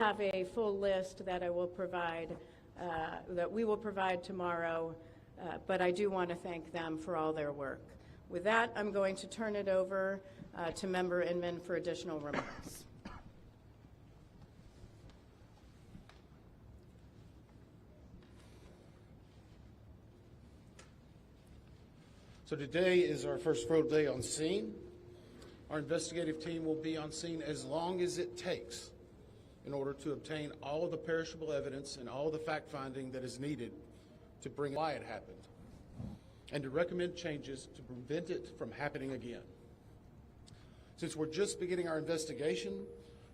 have a full list that I will provide, that we will provide tomorrow, but I do want to thank them for all their work. With that, I'm going to turn it over to Member Inman for additional remarks. So today is our first full day on scene. Our investigative team will be on scene as long as it takes in order to obtain all of the perishable evidence and all the fact-finding that is needed to bring why it happened and to recommend changes to prevent it from happening again. Since we're just beginning our investigation,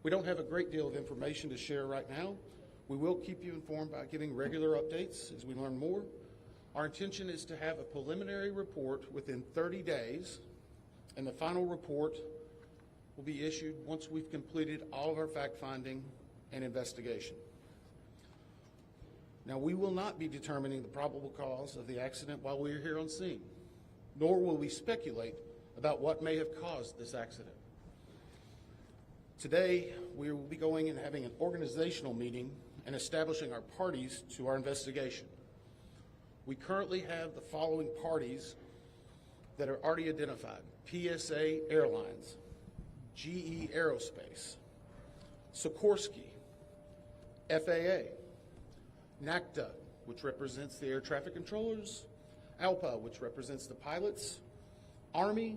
we don't have a great deal of information to share right now. We will keep you informed by giving regular updates as we learn more. Our intention is to have a preliminary report within 30 days, and the final report will be issued once we've completed all of our fact-finding and investigation. Now, we will not be determining the probable cause of the accident while we are here on scene, nor will we speculate about what may have caused this accident. Today, we will be going and having an organizational meeting and establishing our parties to our investigation. We currently have the following parties that are already identified: PSA Airlines, GE Aerospace, Sikorsky, FAA, NACTA, which represents the air traffic controllers, ALPA, which represents the pilots, Army,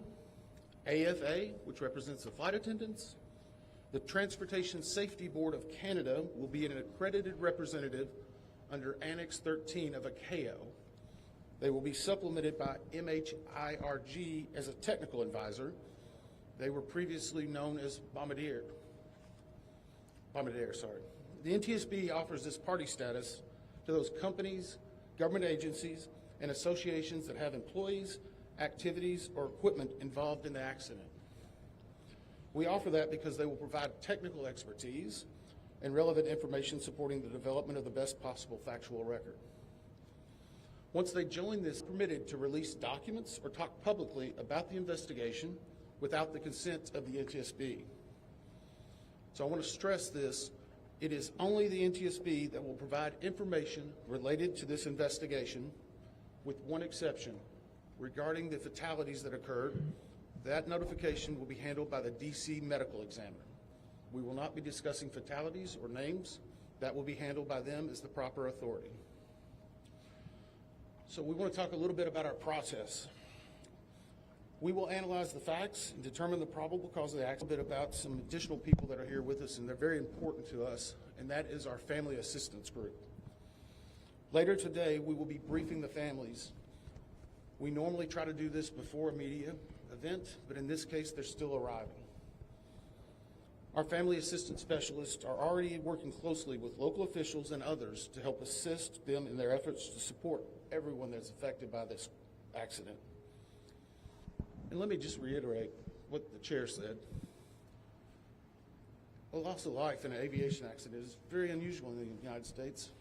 AFA, which represents the flight attendants. The Transportation Safety Board of Canada will be an accredited representative under Annex 13 of ICAO. They will be supplemented by MHIRG as a technical advisor. They were previously known as Bombardier. The NTSB offers this party status to those companies, government agencies, and associations that have employees, activities, or equipment involved in the accident. We offer that because they will provide technical expertise and relevant information supporting the development of the best possible factual record. Once they join this, permitted to release documents or talk publicly about the investigation without the consent of the NTSB. So I want to stress this. It is only the NTSB that will provide information related to this investigation, with one exception. Regarding the fatalities that occurred, that notification will be handled by the DC medical examiner. We will not be discussing fatalities or names. That will be handled by them as the proper authority. So we want to talk a little bit about our process. We will analyze the facts and determine the probable cause of the accident. A bit about some additional people that are here with us, and they're very important to us, and that is our family assistance group. Later today, we will be briefing the families. We normally try to do this before a media event, but in this case, they're still arriving. Our family assistance specialists are already working closely with local officials and others to help assist them in their efforts to support everyone that's affected by this accident. And let me just reiterate what the chair said. A loss of life in an aviation accident is very unusual in the United States,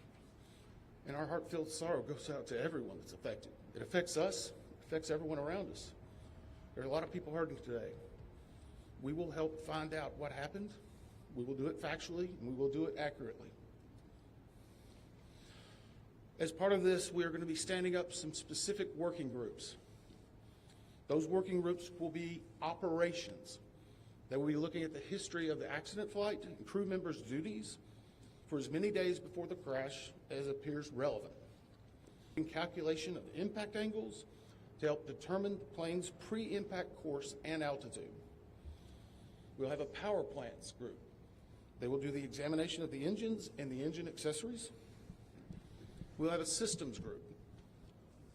and our heartfelt sorrow goes out to everyone that's affected. It affects us, it affects everyone around us. There are a lot of people hurting today. We will help find out what happened. We will do it factually, and we will do it accurately. As part of this, we are going to be standing up some specific working groups. Those working groups will be operations. They will be looking at the history of the accident flight and crew members' duties for as many days before the crash as appears relevant. In calculation of impact angles to help determine the plane's pre-impact course and altitude. We'll have a power plants group. They will do the examination of the engines and the engine accessories. We'll have a systems group.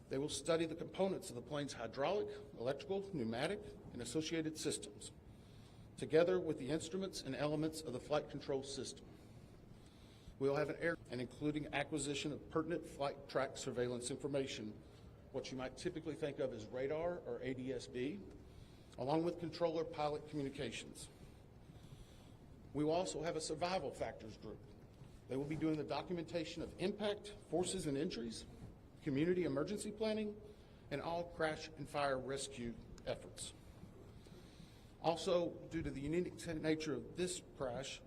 They will study the components of the plane's hydraulic, electrical, pneumatic, and associated systems, together with the instruments and elements of the flight control system. We'll have an air, and including acquisition of pertinent flight track surveillance information, what you might typically think of as radar or ADSB, along with controller pilot communications. We will also have a survival factors group. They will be doing the documentation of impact, forces and injuries, community emergency planning, and all crash and fire rescue efforts. Also, due to the unique nature of this crash,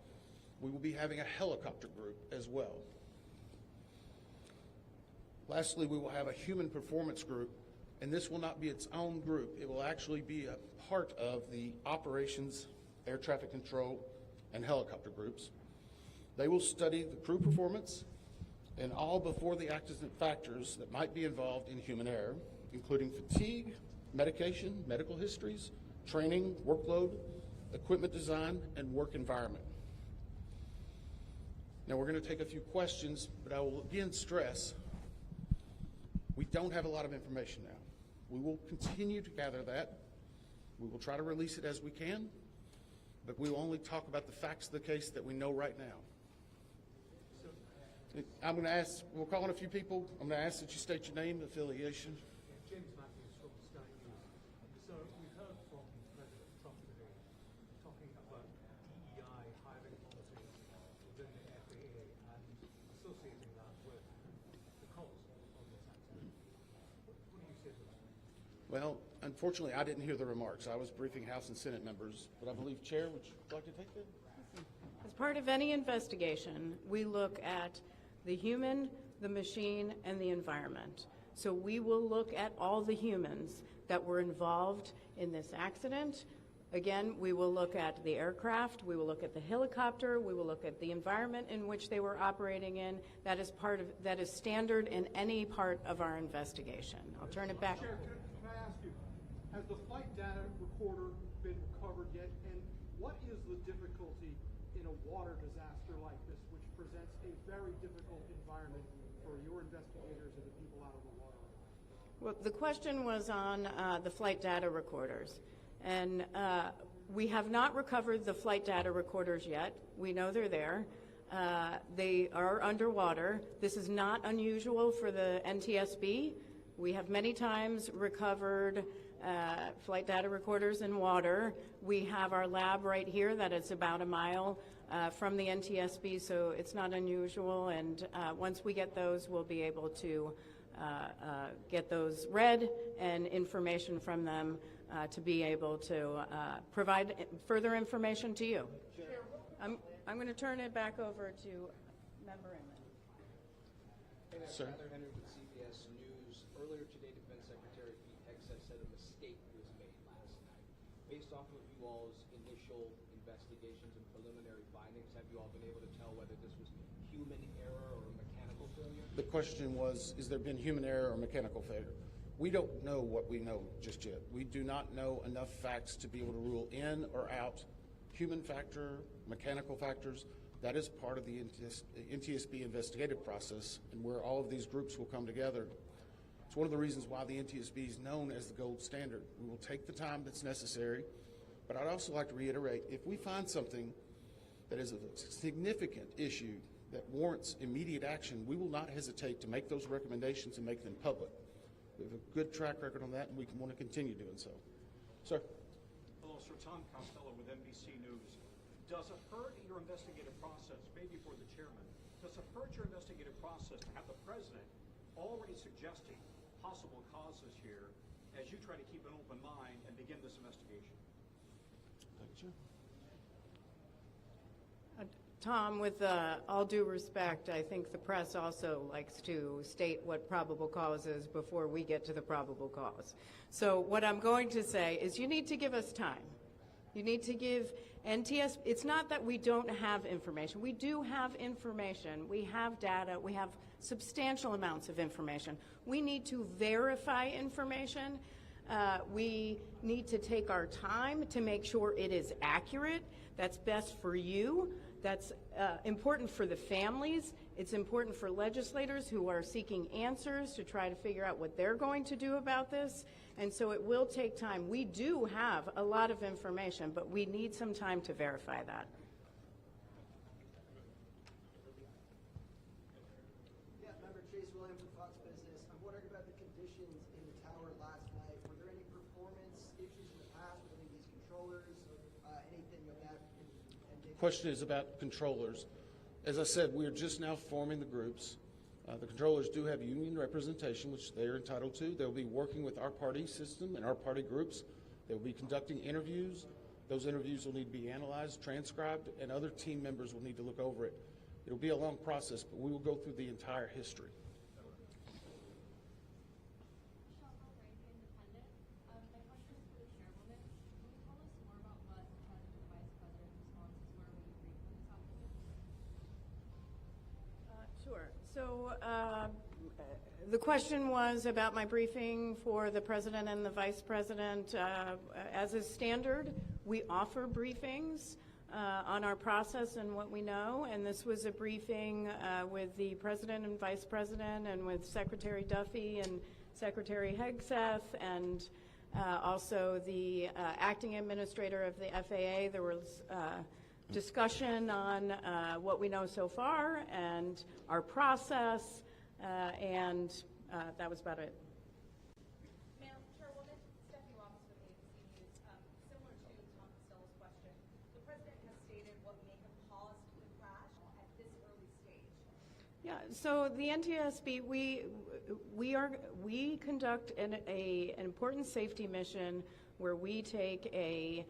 We will be having a helicopter group as well. Lastly, we will have a human performance group, and this will not be its own group. It will actually be a part of the operations, air traffic control, and helicopter groups. They will study the crew performance and all before the accident factors that might be involved in human error, including fatigue, medication, medical histories, training, workload, equipment design, and work environment. Now we're going to take a few questions, but I will again stress, we don't have a lot of information now. We will continue to gather that. We will try to release it as we can, but we will only talk about the facts of the case that we know right now. I'm going to ask, we'll call on a few people. I'm going to ask that you state your name, affiliation. James Matthews from Sky News. So we heard from President Trump today talking about DEI hiring policies within the FAA and associating that with the cause of this accident. What do you say to that? Well, unfortunately, I didn't hear the remarks. I was briefing House and Senate members, but I believe, Chair, would you like to take that? As part of any investigation, we look at the human, the machine, and the environment. So we will look at all the humans that were involved in this accident. Again, we will look at the aircraft, we will look at the helicopter, we will look at the environment in which they were operating in. That is standard in any part of our investigation. I'll turn it back. Chair, can I ask you, has the flight data recorder been recovered yet? And what is the difficulty in a water disaster like this, which presents a very difficult environment for your investigators and the people out of the water? Well, the question was on the flight data recorders. And we have not recovered the flight data recorders yet. We know they're there. They are underwater. This is not unusual for the NTSB. We have many times recovered flight data recorders in water. We have our lab right here that is about a mile from the NTSB, so it's not unusual. And once we get those, we'll be able to get those read and information from them to be able to provide further information to you. I'm going to turn it back over to Member Inman. Sir. Tyler Henry with CBS News. Earlier today, Defense Secretary Pete Hegseth said a mistake was made last night. Based off of you all's initial investigations and preliminary findings, have you all been able to tell whether this was human error or mechanical failure? The question was, is there been human error or mechanical failure? We don't know what we know just yet. We do not know enough facts to be able to rule in or out human factor, mechanical factors. That is part of the NTSB investigative process and where all of these groups will come together. It's one of the reasons why the NTSB is known as the gold standard. We will take the time that's necessary, but I'd also like to reiterate, if we find something that is a significant issue that warrants immediate action, we will not hesitate to make those recommendations and make them public. We have a good track record on that, and we want to continue doing so. Sir. Hello, Sir. Tom Costello with NBC News. Does it hurt your investigative process, maybe for the chairman, does it hurt your investigative process to have the president already suggesting possible causes here as you try to keep an open mind and begin this investigation? Thank you, sir. Tom, with all due respect, I think the press also likes to state what probable cause is before we get to the probable cause. So what I'm going to say is you need to give us time. You need to give NTSB, it's not that we don't have information. We do have information. We have data. We have substantial amounts of information. We need to verify information. We need to take our time to make sure it is accurate. That's best for you. That's important for the families. It's important for legislators who are seeking answers to try to figure out what they're going to do about this. And so it will take time. We do have a lot of information, but we need some time to verify that. Yeah, member Chase Williams with Fox Business. I'm wondering about the conditions in the tower last night. Were there any performance issues in the past with any of these controllers or anything of that? Question is about controllers. As I said, we are just now forming the groups. The controllers do have union representation, which they are entitled to. They'll be working with our party system and our party groups. They'll be conducting interviews. Those interviews will need to be analyzed, transcribed, and other team members will need to look over it. It'll be a long process, but we will go through the entire history. Sure. So the question was about my briefing for the president and the vice president. As is standard, we offer briefings on our process and what we know, and this was a briefing with the president and vice president and with Secretary Duffy and Secretary Hegseth and also the acting administrator of the FAA. There was discussion on what we know so far and our process, and that was about it. Madam Chairwoman, Stephanie Robbins with ABC News. Similar to Tom Costello's question, the president has stated what may have caused the crash at this early stage. Yeah, so the NTSB, we conduct an important safety mission where we take a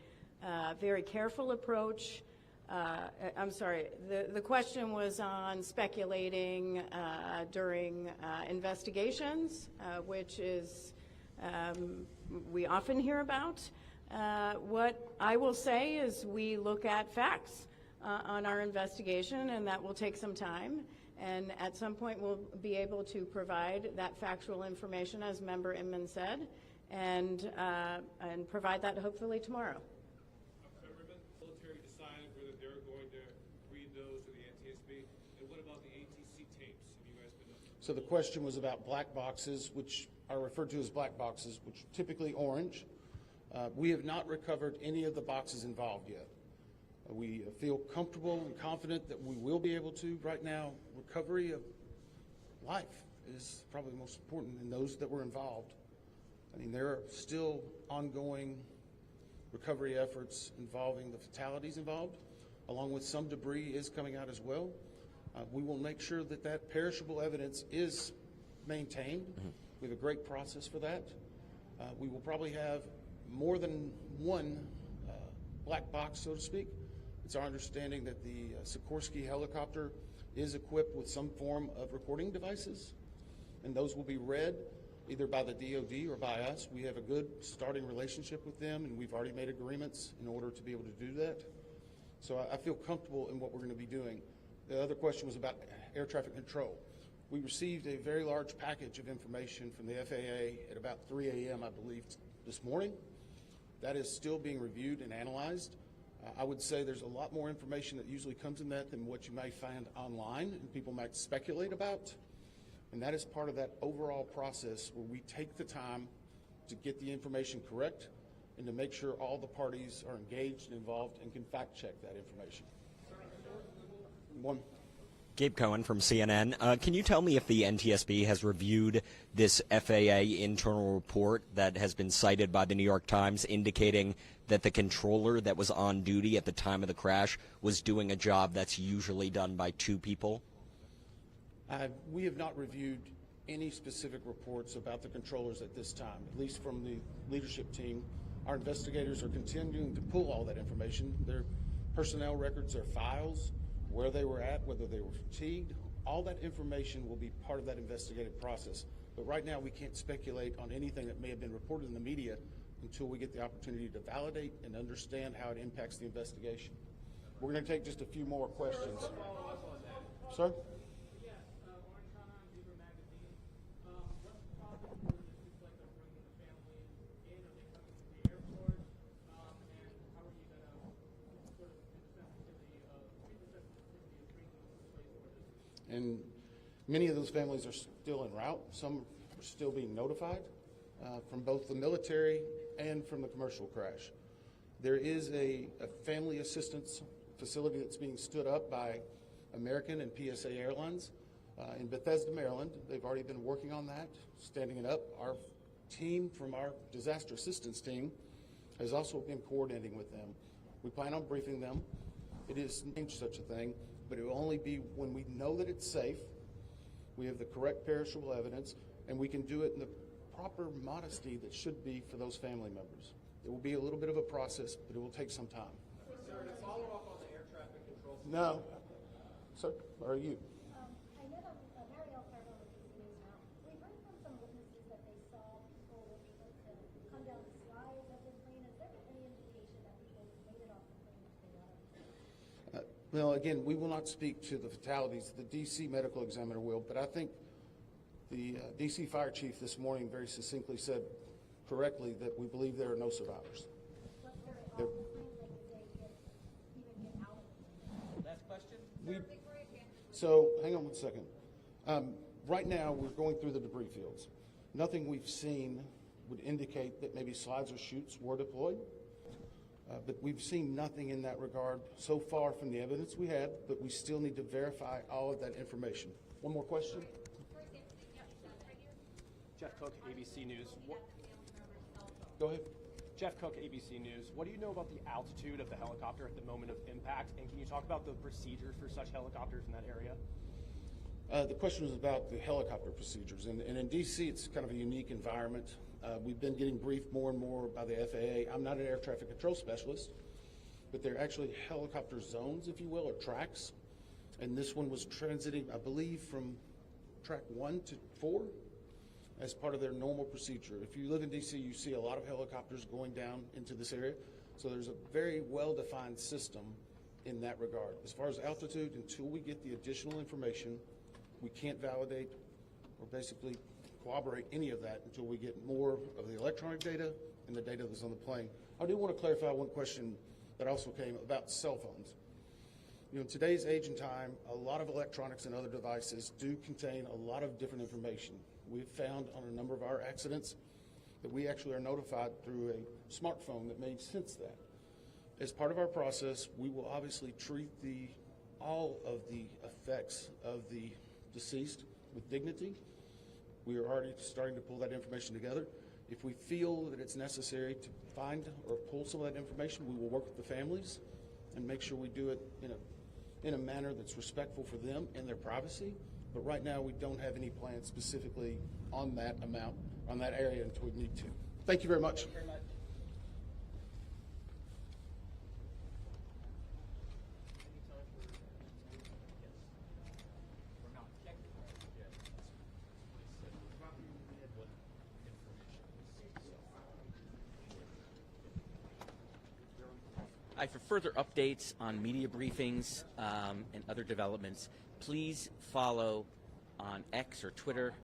very careful approach. I'm sorry, the question was on speculating during investigations, which is we often hear about. What I will say is we look at facts on our investigation, and that will take some time. And at some point, we'll be able to provide that factual information, as Member Inman said, and provide that hopefully tomorrow. So the question was about black boxes, which are referred to as black boxes, which are typically orange. We have not recovered any of the boxes involved yet. We feel comfortable and confident that we will be able to. Right now, recovery of life is probably the most important in those that were involved. I mean, there are still ongoing recovery efforts involving the fatalities involved, along with some debris is coming out as well. We will make sure that that perishable evidence is maintained. We have a great process for that. We will probably have more than one black box, so to speak. It's our understanding that the Sikorsky helicopter is equipped with some form of recording devices, and those will be read either by the DoD or by us. We have a good starting relationship with them, and we've already made agreements in order to be able to do that. So I feel comfortable in what we're going to be doing. The other question was about air traffic control. We received a very large package of information from the FAA at about 3 a.m., I believe, this morning. That is still being reviewed and analyzed. I would say there's a lot more information that usually comes in that than what you may find online and people might speculate about. And that is part of that overall process where we take the time to get the information correct and to make sure all the parties are engaged and involved and can fact check that information. One. Gabe Cohen from CNN. Can you tell me if the NTSB has reviewed this FAA internal report that has been cited by the New York Times indicating that the controller that was on duty at the time of the crash was doing a job that's usually done by two people? We have not reviewed any specific reports about the controllers at this time, at least from the leadership team. Our investigators are continuing to pull all that information. Their personnel records, their files, where they were at, whether they were fatigued, all that information will be part of that investigative process. But right now we can't speculate on anything that may have been reported in the media until we get the opportunity to validate and understand how it impacts the investigation. We're going to take just a few more questions. Sir? And many of those families are still en route. Some are still being notified from both the military and from the commercial crash. There is a family assistance facility that's being stood up by American and PSA Airlines in Bethesda, Maryland. They've already been working on that, standing it up. Our team from our disaster assistance team has also been coordinating with them. We plan on briefing them. It is such a thing, but it will only be when we know that it's safe, we have the correct perishable evidence, and we can do it in the proper modesty that should be for those family members. It will be a little bit of a process, but it will take some time. Sir, to follow up on the air traffic control. No. Sir, are you? I know that Marielle Carville with ABC News now. We've heard from some witnesses that they saw people come down the slides of the plane. Is there any indication that people made it off the plane if they got it? Well, again, we will not speak to the fatalities. The D.C. medical examiner will, but I think the D.C. fire chief this morning very succinctly said correctly that we believe there are no survivors. What's their off the plane? Like, did they even get out? Last question. So, hang on one second. Right now, we're going through the debris fields. Nothing we've seen would indicate that maybe slides or chutes were deployed, but we've seen nothing in that regard so far from the evidence we had, but we still need to verify all of that information. One more question? Jeff Cook, ABC News. Go ahead. Jeff Cook, ABC News. What do you know about the altitude of the helicopter at the moment of impact? And can you talk about the procedures for such helicopters in that area? The question was about the helicopter procedures. And in D.C., it's kind of a unique environment. We've been getting briefed more and more by the FAA. I'm not an air traffic control specialist, but they're actually helicopter zones, if you will, or tracks. And this one was transiting, I believe, from track 1 to 4 as part of their normal procedure. If you live in D.C., you see a lot of helicopters going down into this area. So there's a very well-defined system in that regard. As far as altitude, until we get the additional information, we can't validate or basically corroborate any of that until we get more of the electronic data and the data that's on the plane. I do want to clarify one question that also came about cell phones. You know, in today's age and time, a lot of electronics and other devices do contain a lot of different information. We've found on a number of our accidents that we actually are notified through a smartphone that may sense that. As part of our process, we will obviously treat all of the effects of the deceased with dignity. We are already starting to pull that information together. If we feel that it's necessary to find or pull some of that information, we will work with the families and make sure we do it in a manner that's respectful for them and their privacy. But right now, we don't have any plans specifically on that amount, on that area until we need to. Thank you very much. Thank you very much. For further updates on media briefings and other developments, please follow on X or Twitter